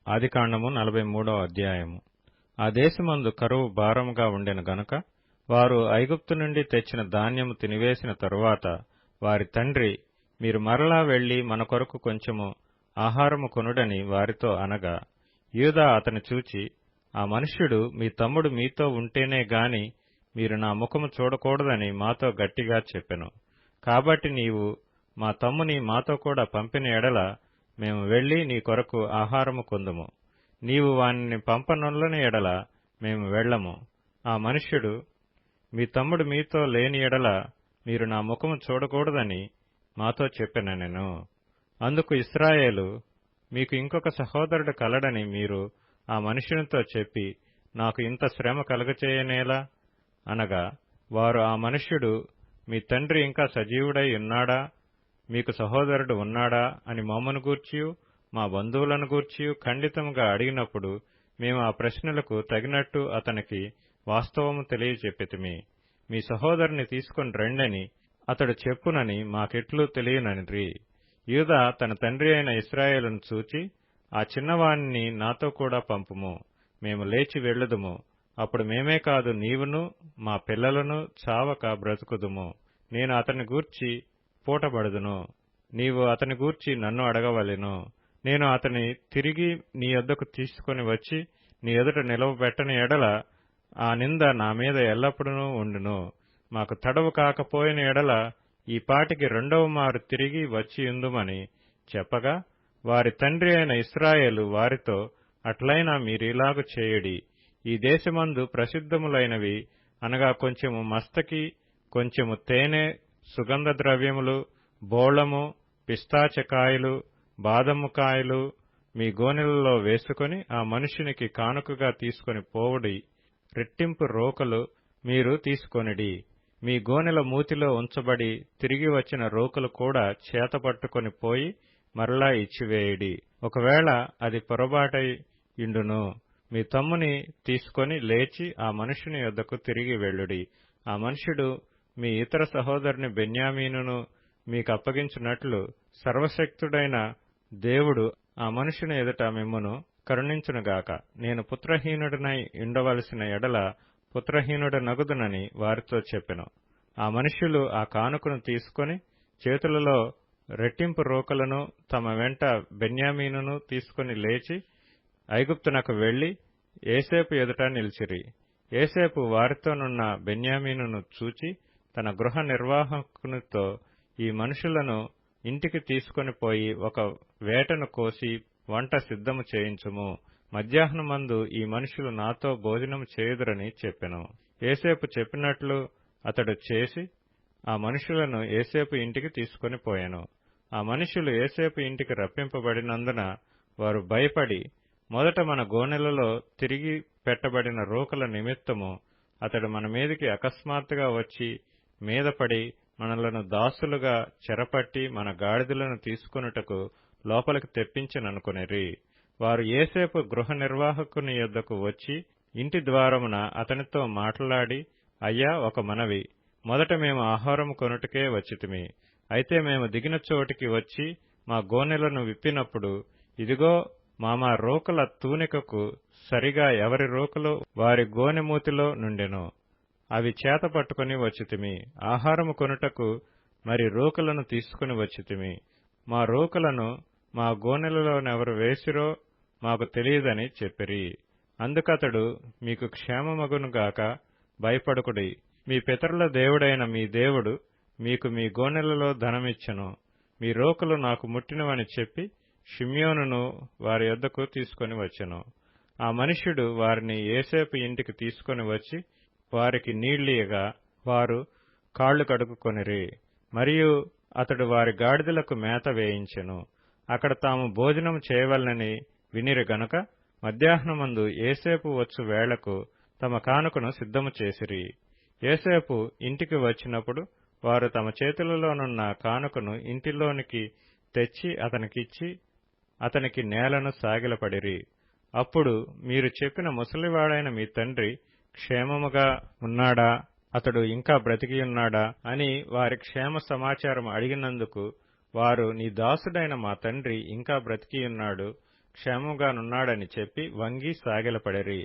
ఆదికాండము 43వ అధ్యాయము. ఆ దేశమందు కరువు భారముగా ఉండెను గనుక వారు ఐగుప్తు నుండి తెచ్చిన ధాన్యము తినివేసిన తరువాత వారి తండ్రి, మీరు మరలా వెళ్లి మన కొరకు కొంచెము ఆహారము కొనుడని వారితో అనగా, యూదా అతని చూచి, ఆ మనుష్యుడు మీ తమ్ముడు మీతో ఉంటేనే గాని మీరు నా ముఖము చూడకూడదని మాతో గట్టిగా చెప్పెను. కాబట్టి నీవు మా తమ్ముని మాతో కూడా పంపిన ఎడల మేము వెళ్లి నీ కొరకు ఆహారము కొందుము. నీవు వానిని పంపనొల్లని ఎడల మేము వెళ్ళము. ఆ మనుష్యుడు, మీ తమ్ముడు మీతో లేని ఎడల మీరు నా ముఖము చూడకూడదని మాతో చెప్పెననెను. అందుకు ఇశ్రాయేలు, మీకు ఇంకొక సహోదరుడు కలడని మీరు ఆ మనుష్యునితో చెప్పి నాకు ఇంత శ్రమ కలుగచేయనేలా అనగా, వారు ఆ మనుష్యుడు మీ తండ్రి ఇంకా సజీవుడై ఉన్నాడా, మీకు సహోదరుడు ఉన్నాడా అని మమ్మను గూర్చియు మా బంధువులను గూర్చియు ఖండితముగా అడిగినప్పుడు మేము ఆ ప్రశ్నలకు తగినట్టు అతనికి వాస్తవము తెలియచెప్పితిమి. మీ సహోదరుని తీసుకొని రండని అతడు చెప్పునని మాకెట్లు తెలియననిరి. యూదా తన తండ్రి అయిన ఇశ్రాయేలును చూచి, ఆ చిన్నవానిని నాతో కూడా పంపుము, మేము లేచి వెళ్ళుదుము. అప్పుడు మేమే కాదు నీవును మా పిల్లలను చావక బ్రతుకుదుము. నేను అతని గూర్చి పూటబడుదును, నీవు అతని గూర్చి నన్ను అడగవలెను. నేను అతని తిరిగి నీ యొద్దకు తీసుకొని వచ్చి నీ ఎదుట నిలవబెట్టని ఎడల ఆ నింద నా మీద ఎల్లప్పుడూ ఉండును. మాకు తడవు కాకపోయిన ఎడల ఈ పాటికి రెండవ మారు తిరిగి వచ్చియుందుమని చెప్పగా, వారి తండ్రి అయిన ఇశ్రాయేలు వారితో, అట్లైనా మీరిలాగు చేయుడి. ఈ దేశమందు ప్రసిద్ధములైనవి అనగా కొంచెము మస్తకి, కొంచెము తేనె, సుగంధ ద్రవ్యములు, బోళము, పిస్తాచకాయలు, బాదము కాయలు మీ గోనెలలో వేసుకొని ఆ మనుష్యునికి కానుకగా తీసుకొని పోవుడి. రెట్టింపు రోకలు మీరు తీసుకొనిడి. మీ గోనెల మూతిలో ఉంచబడి తిరిగి వచ్చిన రోకలు కూడా చేతపట్టుకొని పోయి మరలా ఇచ్చివేయుడి. ఒకవేళ అది పొరబాటై ఇండును, మీ తమ్ముని తీసుకొని లేచి ఆ మనుష్యుని యొద్దకు తిరిగి వెళ్ళుడి. ఆ మనుష్యుడు మీ ఇతర సహోదరుని బెన్యామీనును మీకు అప్పగించినట్లు సర్వశక్తుడైన దేవుడు ఆ మనుష్యుని ఎదుట మిమ్మును కరుణించునుగాక. నేను పుత్రహీనుడనై ఉండవలసిన ఎడల పుత్రహీనుడనగుదునని వారితో చెప్పెను. ఆ మనుష్యులు ఆ కానుకను తీసుకొని చేతులలో రెట్టింపు రోకలను తమ వెంట బెన్యామీనును తీసుకుని లేచి ఐగుప్తునకు వెళ్లి యోసేపు ఎదుట నిలిచిరి. యోసేపు వారితోనున్న బెన్యామీనును చూచి తన గృహ నిర్వాహకునితో, ఈ మనుషులను ఇంటికి తీసుకొని పోయి ఒక వేటను కోసి వంట సిద్ధము చేయించుము. మధ్యాహ్నమందు ఈ మనుషులు నాతో భోజనము చేయుదురని చెప్పెను. యోసేపు చెప్పినట్లు అతడు చేసి ఆ మనుషులను యోసేపు ఇంటికి తీసుకొని పోయెను. ఆ మనుషులు యోసేపు ఇంటికి రప్పింపబడినందున వారు భయపడి, మొదట మన గోనెలలో తిరిగి పెట్టబడిన రోకల నిమిత్తము అతడు మన మీదికి అకస్మాత్తుగా వచ్చి మీదపడి మనలను దాసులుగా చెరపట్టి మన గాడిదలను తీసుకొనుటకు లోపలికి తెప్పించననుకొనిరి. వారు యోసేపు గృహ నిర్వాహకుని యొద్దకు వచ్చి ఇంటి ద్వారమున అతనితో మాట్లాడి, అయ్యా, ఒక మనవి. మొదట మేము ఆహారము కొనుటకే వచ్చితిమి. అయితే మేము దిగిన చోటికి వచ్చి మా గోనెలను విప్పినప్పుడు, ఇదిగో మా రోకల తూనికకు సరిగా ఎవరి రోకలు వారి గోనెమూతిలో నుండెను. అవి చేత పట్టుకుని వచ్చితిమి. ఆహారము కొనుటకు మరి రోకలను తీసుకుని వచ్చితిమి. మా రోకలను మా గోనెలలోనెవరు వేసిరో మాకు తెలియదని చెప్పిరి. అందుకతడు, మీకు క్షేమమగునుగాక, భయపడకుడి. మీ పితరుల దేవుడైన మీ దేవుడు మీకు మీ గోనెలలో ధనమిచ్చెను. మీ రోకలు నాకు ముట్టినవని చెప్పి షిమ్యోనును వారి యొద్దకు తీసుకొని వచ్చెను. ఆ మనుష్యుడు వారిని యోసేపు ఇంటికి తీసుకొని వచ్చి వారికి నీళ్లియగా వారు కాళ్లు కడుక్కుకొనిరి. మరియు అతడు వారి గాడిదలకు మేత వేయించెను. అక్కడ తాము భోజనం చేయవలనని వినిరి గనుక మధ్యాహ్నమందు యోసేపు వచ్చు వేళకు తమ కానుకను సిద్ధము చేసిరి. యోసేపు ఇంటికి వచ్చినప్పుడు వారు తమ చేతులలోనున్న కానుకను ఇంటిలోనికి తెచ్చి అతనికిచ్చి అతనికి నేలను సాగిలపడిరి. అప్పుడు, మీరు చెప్పిన ముసలివాడైన మీ తండ్రి క్షేమముగా ఉన్నాడా, అతడు ఇంకా బ్రతికియున్నాడా అని వారి క్షేమ సమాచారం అడిగినందుకు వారు, నీ దాసుడైన మా తండ్రి ఇంకా బ్రతికియున్నాడు, క్షేమంగానున్నాడని చెప్పి వంగి సాగిలపడిరి.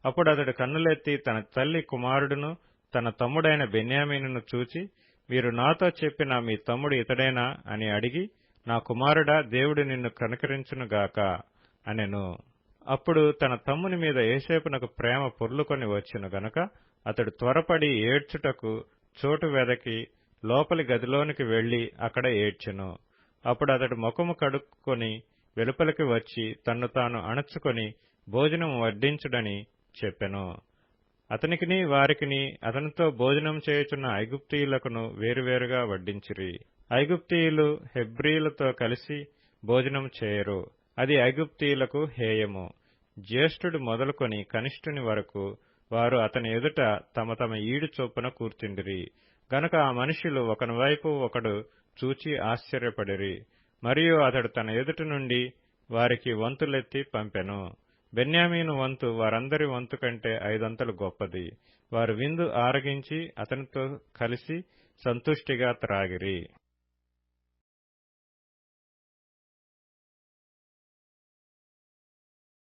అప్పుడు అతడు కన్నులెత్తి తన తల్లి, కుమారుడును తన తమ్ముడైన బెన్యామీనును చూచి, మీరు నాతో చెప్పిన మీ తమ్ముడు ఇతడేనా అని అడిగి, నా కుమారుడా, దేవుడు నిన్ను కనికరించునుగాక అనెను. అప్పుడు తన తమ్ముని మీద యోసేపునకు ప్రేమ పొర్లుకొని వచ్చెను గనుక అతడు త్వరపడి ఏడ్చుటకు చోటు వెదకి లోపలి గదిలోనికి వెళ్లి అక్కడ ఏడ్చెను. అప్పుడు అతడు ముఖము కడుక్కొని వెలుపలికి వచ్చి తన్ను తాను అణచుకొని భోజనం వడ్డించుడని చెప్పెను. అతనికిని వారికిని అతనితో భోజనం చేయుచున్న ఐగుప్తీయులకును వేరువేరుగా వడ్డించిరి. ఐగుప్తీయులు హెబ్రీయులతో కలిసి భోజనం చేయరు, అది ఐగుప్తీయులకు హేయము. జ్యేష్ఠుడు మొదలుకొని కనిష్ఠుని వరకు వారు అతని ఎదుట తమ తమ ఈడు చొప్పున కూర్చుండిరి. గనుక ఆ మనుష్యులు ఒకని వైపు ఒకడు చూచి ఆశ్చర్యపడిరి. మరియు అతడు తన ఎదుట నుండి వారికి వంతులెత్తి పంపెను. బెన్యామీను వంతు వారందరి వంతు కంటే 5 అంతలు గొప్పది. వారు విందు ఆరగించి అతనితో కలిసి సంతుష్టిగా త్రాగిరి.